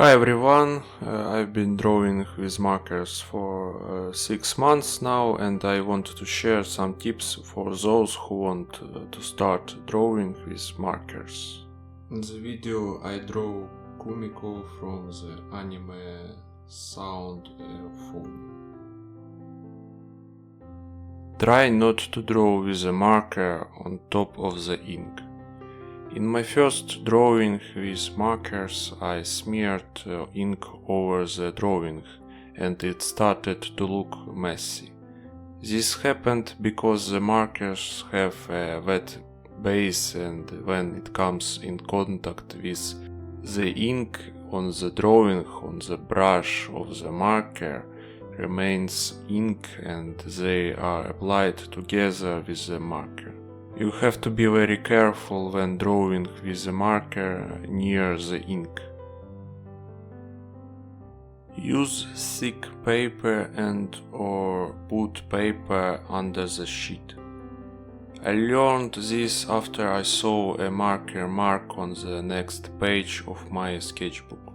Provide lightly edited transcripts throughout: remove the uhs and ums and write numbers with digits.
Hi everyone, I've been drawing with markers for 6 months now, and I wanted to share some tips for those who want to start drawing with markers. In the video I draw Kumiko from the anime sound Euphonium. Try not to draw with a marker on top of the ink. In my first drawing with markers, I smeared ink over the drawing, and it started to look messy. This happened because the markers have a wet base, and when it comes in contact with the ink on the drawing, on the brush of the marker remains ink, and they are applied together with the marker. You have to be very careful when drawing with the marker near the ink. Use thick paper or put paper under the sheet. I learned this after I saw a marker mark on the next page of my sketchbook.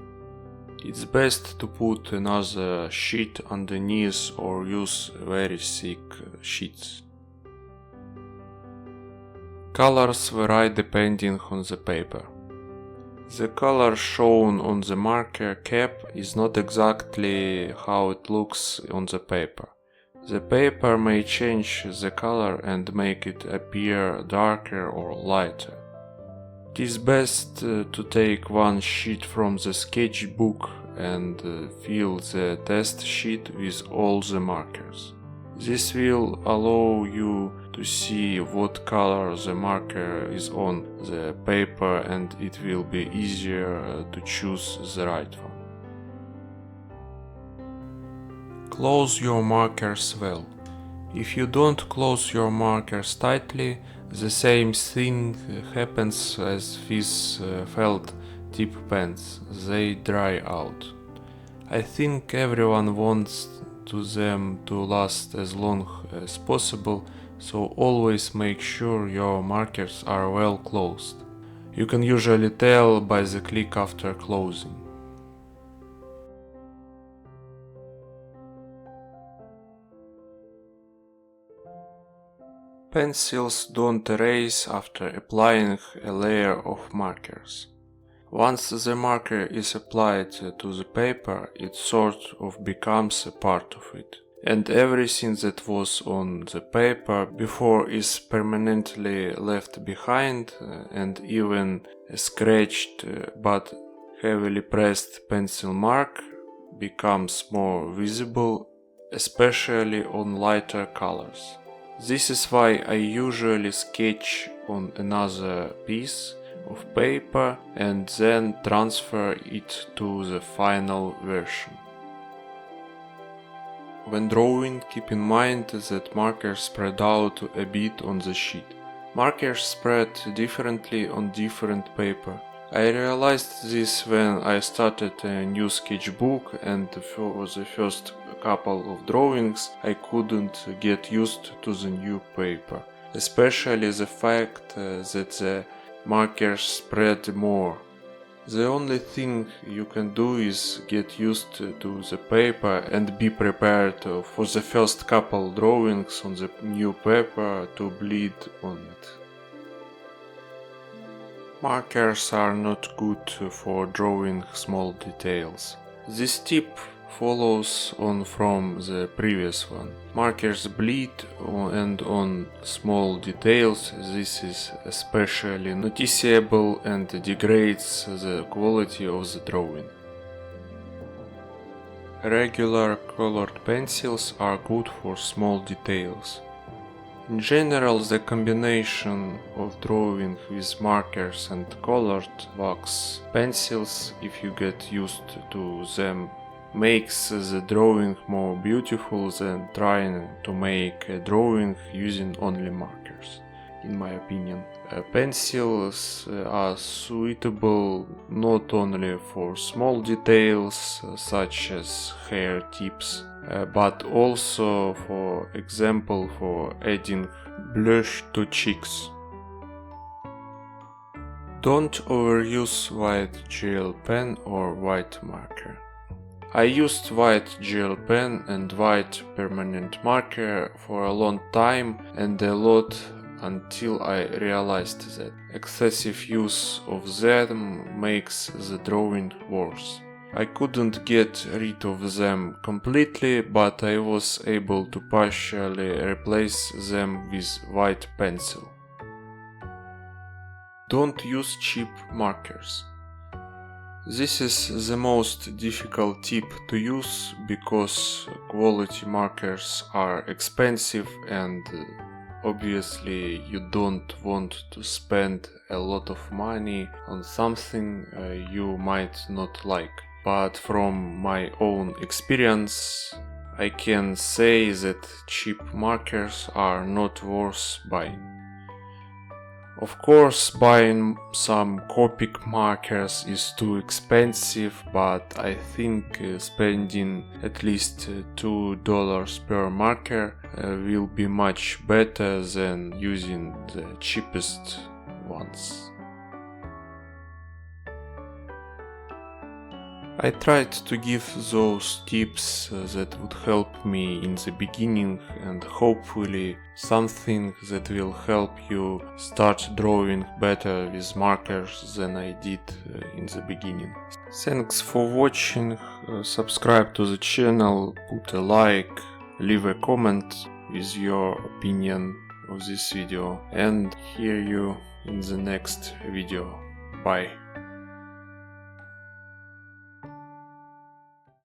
It's best to put another sheet underneath or use very thick sheets. Colors vary depending on the paper. The color shown on the marker cap is not exactly how it looks on the paper. The paper may change the color and make it appear darker or lighter. It is best to take one sheet from the sketchbook and fill the test sheet with all the markers. This will allow you to see what color the marker is on the paper, and it will be easier to choose the right one. Close your markers well. If you don't close your markers tightly, the same thing happens as with felt tip pens. They dry out. I think everyone wants them to last as long as possible, so always make sure your markers are well closed. You can usually tell by the click after closing. Pencils don't erase after applying a layer of markers. Once the marker is applied to the paper, it sort of becomes a part of it, and everything that was on the paper before is permanently left behind, and even a scratched but heavily pressed pencil mark becomes more visible, especially on lighter colors. This is why I usually sketch on another piece of paper and then transfer it to the final version. When drawing, keep in mind that markers spread out a bit on the sheet. Markers spread differently on different paper. I realized this when I started a new sketchbook, and for the first couple of drawings I couldn't get used to the new paper, especially the fact that the markers spread more. The only thing you can do is get used to the paper and be prepared for the first couple drawings on the new paper to bleed on it. Markers are not good for drawing small details. This tip follows on from the previous one. Markers bleed and on small details this is especially noticeable and degrades the quality of the drawing. Regular colored pencils are good for small details. In general, the combination of drawing with markers and colored wax pencils, if you get used to them, makes the drawing more beautiful than trying to make a drawing using only markers, in my opinion. Pencils are suitable not only for small details such as hair tips, but also, for example, for adding blush to cheeks. Don't overuse white gel pen or white marker. I used white gel pen and white permanent marker for a long time and a lot until I realized that excessive use of them makes the drawing worse. I couldn't get rid of them completely, but I was able to partially replace them with white pencil. Don't use cheap markers. This is the most difficult tip to use because quality markers are expensive and obviously you don't want to spend a lot of money on something you might not like. But from my own experience, I can say that cheap markers are not worth buying. Of course, buying some Copic markers is too expensive, but I think spending at least $2 per marker will be much better than using the cheapest ones. I tried to give those tips that would help me in the beginning and hopefully something that will help you start drawing better with markers than I did in the beginning. Thanks for watching, subscribe to the channel, put a like, leave a comment with your opinion of this video and hear you in the next video. Bye.